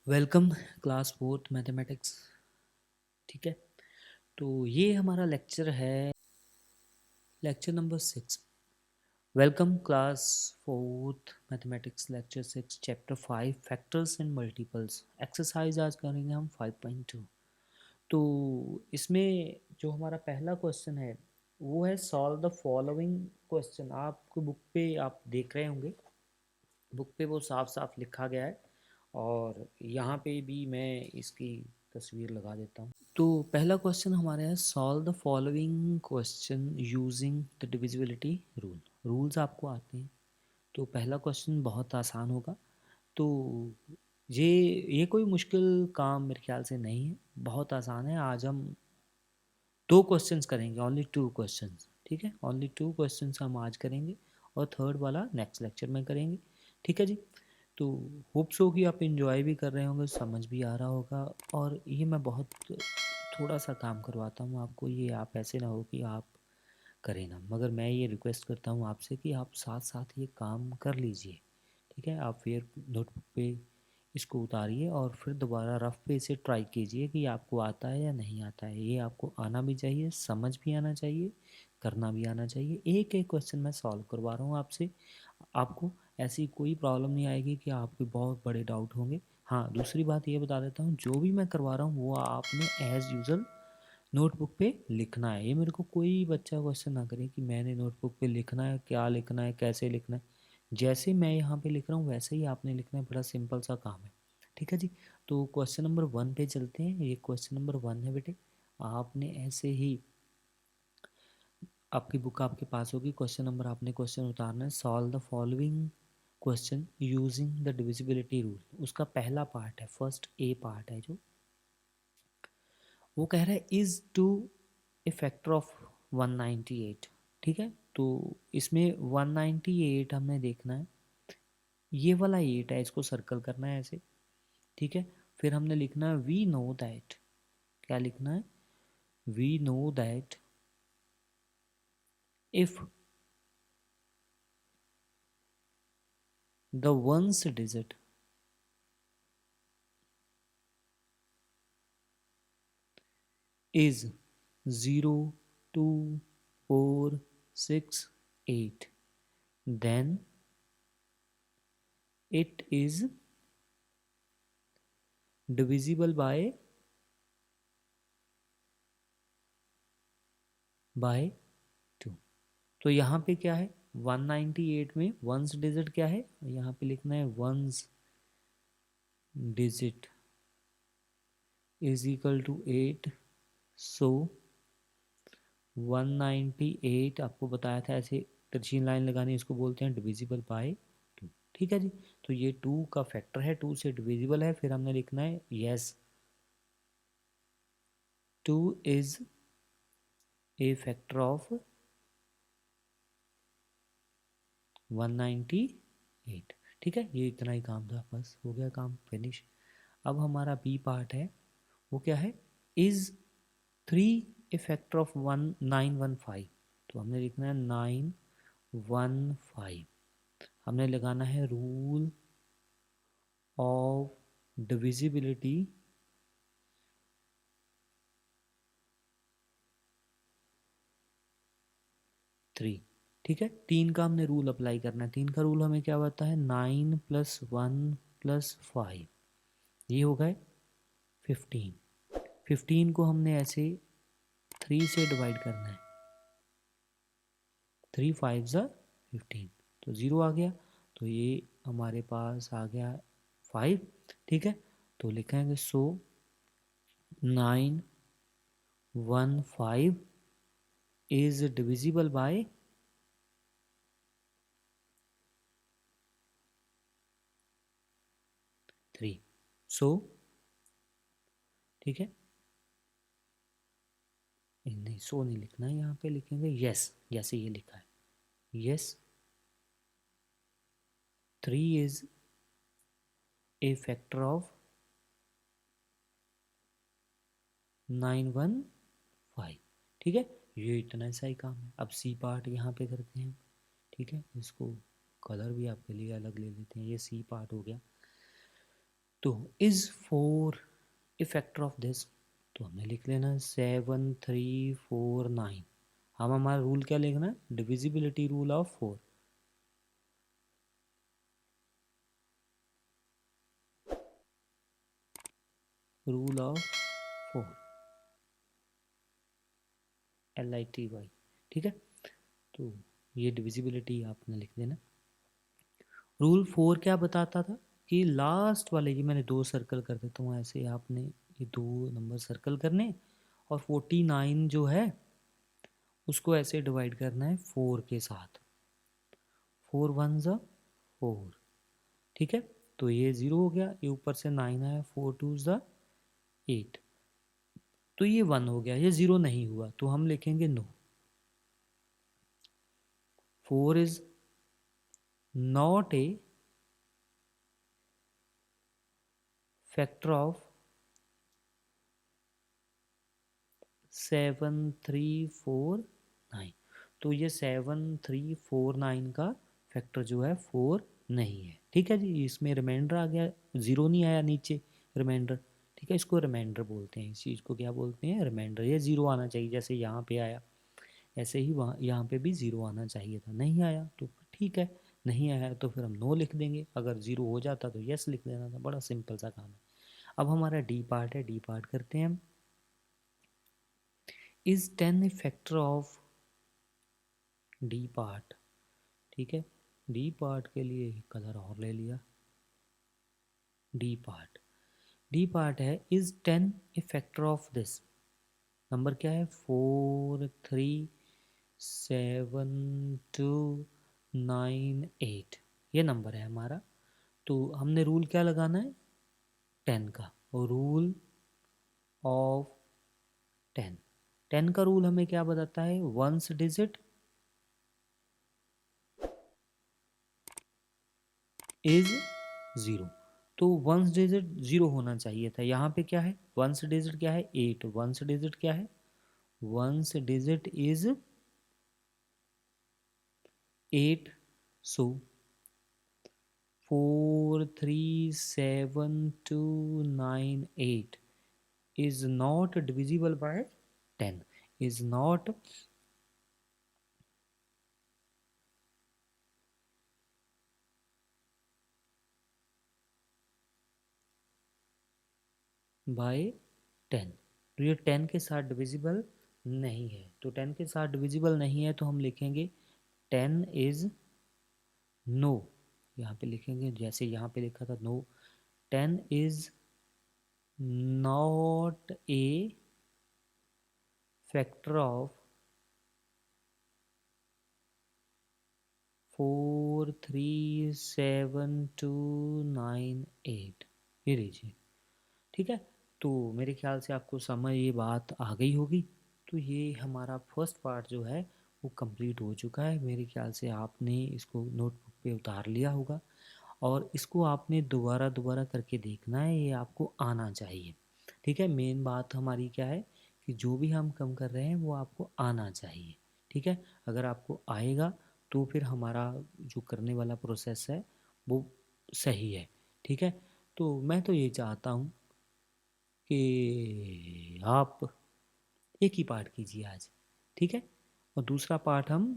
Welcome class fourth mathematics. ठीक है, तो ये हमारा लेक्चर है, lecture number 6। Welcome class fourth mathematics lecture 6 chapter 5 factors and multiples. Exercise आज करेंगे हम 5.2। तो इसमें जो हमारा पहला क्वेश्चन है वो है सॉल्व द फॉलोइंग क्वेश्चन। आपको बुक पे आप देख रहे होंगे, बुक पे वो साफ साफ लिखा गया है और यहाँ पे भी मैं इसकी तस्वीर लगा देता हूँ। तो पहला क्वेश्चन हमारे है solve the following question using the divisibility rule. Rules आपको आते हैं, तो पहला क्वेश्चन बहुत आसान होगा। तो ये कोई मुश्किल काम मेरे ख्याल से नहीं है, बहुत आसान है। आज हम दो क्वेश्चंस करेंगे, ओनली टू क्वेश्चंस। ठीक है, ओनली टू क्वेश्चंस हम आज करेंगे और थर्ड वाला नेक्स्ट लेक्चर में करेंगे। ठीक है जी। तो होप सो कि आप इन्जॉय भी कर रहे होंगे, समझ भी आ रहा होगा। और ये मैं बहुत थोड़ा सा काम करवाता हूँ आपको, ये आप ऐसे ना हो कि आप करें ना, मगर मैं ये रिक्वेस्ट करता हूँ आपसे कि आप साथ साथ ये काम कर लीजिए। ठीक है, आप फिर नोटबुक पे इसको उतारिए और फिर दोबारा रफ पे इसे ट्राई कीजिए कि आपको आता है या नहीं आता है। ये आपको आना भी चाहिए, समझ भी आना चाहिए, करना भी आना चाहिए। एक एक क्वेश्चन मैं सॉल्व करवा रहा हूँ आपसे, आपको ऐसी कोई प्रॉब्लम नहीं आएगी कि आपके बहुत बड़े डाउट होंगे। हाँ, दूसरी बात ये बता देता हूँ, जो भी मैं करवा रहा हूँ वो आपने एज़ यूज़ुअल नोटबुक पे लिखना है। ये मेरे को कोई बच्चा क्वेश्चन ना करे कि मैंने नोटबुक पे लिखना है, क्या लिखना है, कैसे लिखना है। जैसे मैं यहाँ पे लिख रहा हूँ वैसे ही आपने लिखना है, बड़ा सिंपल सा काम है। ठीक है जी। तो क्वेश्चन नंबर 1 पे चलते हैं। ये क्वेश्चन नंबर 1 है बेटे, आपने ऐसे ही आपकी बुक आपके पास होगी, क्वेश्चन नंबर आपने क्वेश्चन उतारना है, solve the following question using the divisibility rule. उसका पहला पार्ट है, फर्स्ट ए पार्ट है जो वो कह रहा है is two a factor of 198। ठीक है, तो इसमें 198 हमने देखना है, ये वाला 8 है, इसको सर्कल करना है ऐसे। ठीक है, फिर हमने लिखना है वी नो दैट, क्या लिखना है, we know that if the ones digit is 0 2 4 6 8, then it is divisible by 2। तो यहाँ पे क्या है, 198 में वंस डिजिट क्या है, यहाँ पे लिखना है ones digit is equal to 8। So 198 आपको बताया था ऐसे तिरछी लाइन लगानी, इसको बोलते हैं डिविजिबल बाय 2। ठीक है जी। तो ये 2 का फैक्टर है, 2 से डिविजिबल है। फिर हमने लिखना है yes 2 is a factor of 198। ठीक है, ये इतना ही काम था, बस हो गया काम फिनिश। अब हमारा बी पार्ट है, वो क्या है, इज 3 ए फैक्टर ऑफ 1915। तो हमने लिखना है 915। हमने लगाना है रूल ऑफ डिविजिबिलिटी थ्री। ठीक है, 3 का हमने रूल अप्लाई करना है। 3 का रूल हमें क्या बताता है, 9 + 1 + 5, ये हो गए 15। 15 को हमने ऐसे 3 से डिवाइड करना है, 3 5 ज़ा 15, तो 0 आ गया। तो ये हमारे पास आ गया 5। ठीक है, तो लिखेंगे सो 915 इज डिविजिबल बाय 3। सो ठीक है, नहीं सो नहीं लिखना है, यहाँ पे लिखेंगे यस, जैसे ये लिखा है yes 3 is a factor of 915। ठीक है, ये इतना सा ही काम है। अब सी पार्ट यहाँ पे करते हैं। ठीक है, इसको कलर भी आपके लिए अलग ले लेते हैं, ये सी पार्ट हो गया। तो is 4 A factor of this, तो हमने लिख लेना 7 3 4 9। हम हमारा रूल क्या लिखना है, divisibility rule of 4। Rule of 4, LITY, ठीक है। तो ये डिविजिबिलिटी आपने लिख देना। रूल 4 क्या बताता था कि लास्ट वाले, ये मैंने 2 सर्कल कर देता हूँ ऐसे, आपने ये 2 नंबर सर्कल करने और 49 जो है उसको ऐसे डिवाइड करना है 4 के साथ। 4 1 ज़ा 4, ठीक है। तो ये 0 हो गया, ये ऊपर से 9 आया, 4 2 ज़ा 8, तो ये 1 हो गया, ये 0 नहीं हुआ, तो हम लिखेंगे no, 4 is not a factor of 7 3 4 9। तो ये 7 3 4 9 का फैक्टर जो है 4 नहीं है, ठीक है जी। इसमें रिमाइंडर आ गया, 0 नहीं आया नीचे रिमाइंडर, ठीक है। इसको रिमाइंडर बोलते हैं, इस चीज़ को क्या बोलते हैं, रिमाइंडर। ये 0 आना चाहिए, जैसे यहाँ पे आया ऐसे ही वहाँ यहाँ पे भी 0 आना चाहिए था, नहीं आया तो ठीक है, नहीं आया तो फिर हम नो लिख देंगे, अगर 0 हो जाता तो यस लिख देना था, बड़ा सिंपल सा काम है। अब हमारा डी पार्ट है, डी पार्ट करते हैं हम। Is 10 A factor of D part, ठीक है। डी पार्ट के लिए कलर और ले लिया। डी पार्ट, डी पार्ट है is 10 A factor of this, number क्या है 4 3 7 2 9 8, ये नंबर है हमारा। तो हमने रूल क्या लगाना है, 10 का, रूल ऑफ 10। 10 का रूल हमें क्या बताता है, वंस डिजिट इज 0। तो वंस डिजिट 0 होना चाहिए था, यहाँ पे क्या है, वंस डिजिट क्या है 8, वंस डिजिट क्या है, ones digit is 8। So 4 3 7 2 9 8 is not divisible by 10, is not by 10। तो ये 10 के साथ डिविजिबल नहीं है, तो 10 के साथ डिविजिबल नहीं है तो हम लिखेंगे 10 इज नो, यहाँ पे लिखेंगे जैसे यहाँ पे लिखा था no, 10 is not a factor of 4 3 7 2 9 8, ये लीजिए, ठीक है। तो मेरे ख्याल से आपको समझ ये बात आ गई होगी। तो ये हमारा फर्स्ट पार्ट जो है वो कंप्लीट हो चुका है, मेरे ख्याल से आपने इसको नोटबुक पे उतार लिया होगा और इसको आपने दोबारा दोबारा करके देखना है, ये आपको आना चाहिए, ठीक है। मेन बात हमारी क्या है कि जो भी हम कम कर रहे हैं वो आपको आना चाहिए, ठीक है। अगर आपको आएगा तो फिर हमारा जो करने वाला प्रोसेस है वो सही है, ठीक है। तो मैं तो ये चाहता हूँ कि आप एक ही पार्ट कीजिए आज, ठीक है, और दूसरा पार्ट हम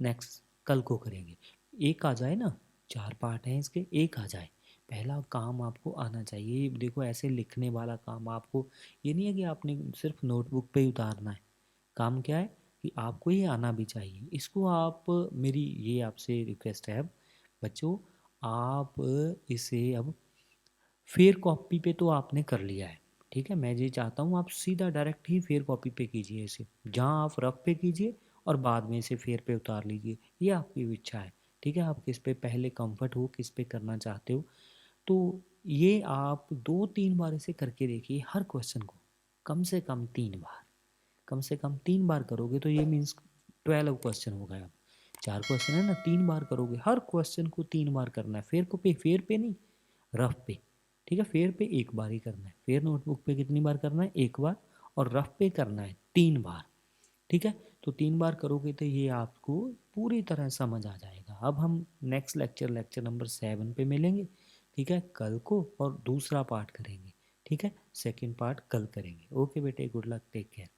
नेक्स्ट कल को करेंगे। एक आ जाए ना, 4 पार्ट हैं इसके, एक आ जाए। पहला काम आपको आना चाहिए, देखो ऐसे लिखने वाला काम आपको, ये नहीं है कि आपने सिर्फ नोटबुक पे ही उतारना है, काम क्या है कि आपको ये आना भी चाहिए। इसको आप, मेरी ये आपसे रिक्वेस्ट है अब बच्चों, आप इसे अब फेयर कॉपी पे तो आपने कर लिया है, ठीक है। मैं ये चाहता हूँ आप सीधा डायरेक्ट ही फेयर कॉपी पे कीजिए इसे, जहाँ आप रफ पे कीजिए और बाद में इसे फेयर पे उतार लीजिए, ये आपकी इच्छा है, ठीक है। आप किस पे पहले कंफर्ट हो, किस पे करना चाहते हो, तो ये आप 2 3 बार इसे करके देखिए, हर क्वेश्चन को कम से कम 3 बार, कम से कम 3 बार करोगे तो ये मीन्स 12 क्वेश्चन हो गए। अब 4 क्वेश्चन है ना, 3 बार करोगे, हर क्वेश्चन को 3 बार करना है, फेयर पे नहीं, रफ पे, ठीक है। फेयर पे 1 बार ही करना है, फेयर नोटबुक पे कितनी बार करना है, 1 बार, और रफ पे करना है 3 बार, ठीक है। तो 3 बार करोगे तो ये आपको पूरी तरह समझ आ जाएगा। अब हम नेक्स्ट लेक्चर, लेक्चर नंबर 7 पे मिलेंगे, ठीक है, कल को, और दूसरा पार्ट करेंगे। ठीक है, सेकंड पार्ट कल करेंगे। ओके बेटे, गुड लक, टेक केयर।